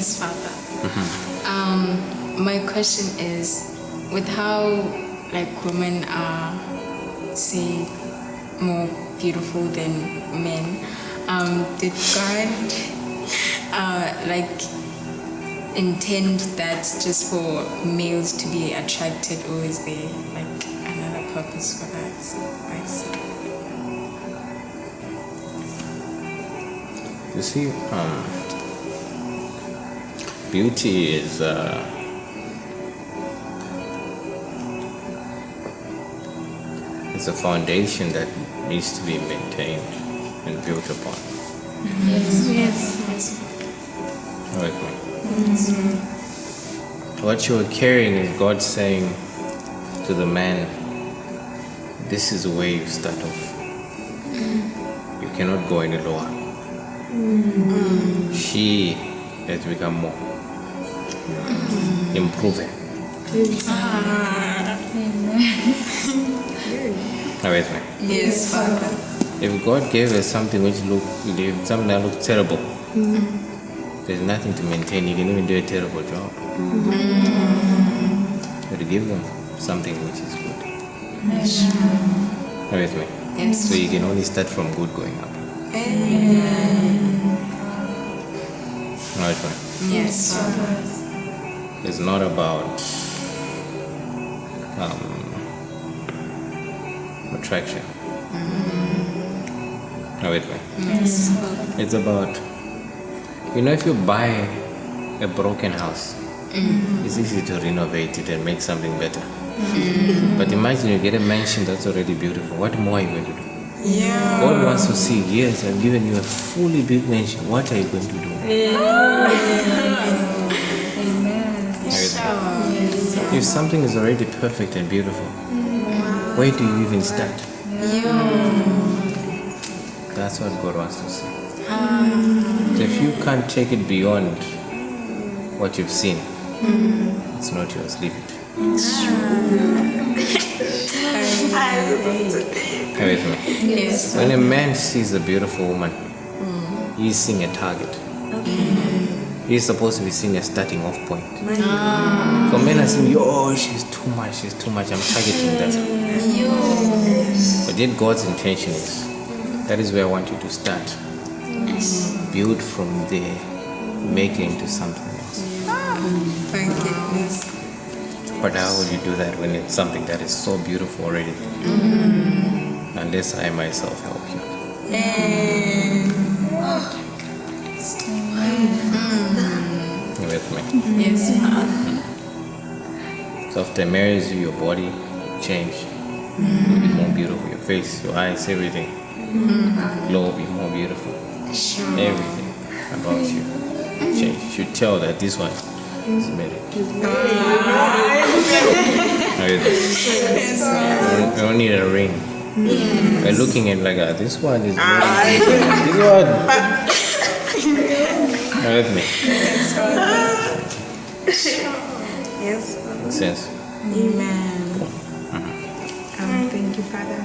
Yes, Father. My question is, with how women are, say, more beautiful than men, did God intend that just for males to be attracted, or is there another purpose for that? You see, beauty is it's a foundation that needs to be maintained and built upon. Yes. Right. What you're carrying is God saying to the man, this is where you start off. You cannot go any lower. She has become more. Improve it. With me. Yes, Father. If God gave us something something that looked terrible, there's nothing to maintain. You can even do a terrible job. But to give them something which is good. With me. Yes. So you can only start from good going up. Right. Yes, Father. It's not about attraction. With me. Yes. It's about, if you buy a broken house, it's easy to renovate it and make something better. But imagine you get a mansion that's already beautiful. What more are you going to do? Yeah. God wants to see, yes, I've given you a fully built mansion. What are you going to do? If something is already perfect and beautiful, where do you even start? That's what God wants to see. So if you can't take it beyond what you've seen, it's not yours. Leave it. With me. Yes. When a man sees a beautiful woman, he's seeing a target. He's supposed to be seeing a starting off point. So men are saying, she's too much, I'm targeting that. But then God's intention is, that is where I want you to start. Build from there, make it into something else. Thank you. Yes. But how will you do that when it's something that is so beautiful already? Unless I myself help you. You with me? Yes. So after marriage, your body will change. You'll be more beautiful. Your face, your eyes, everything. Glow will be more beautiful. Everything about you will change. You should tell that this one is married. You don't need a ring. By looking at this one is married. This one. With me. Yes. Makes sense. Amen. Thank you, Father.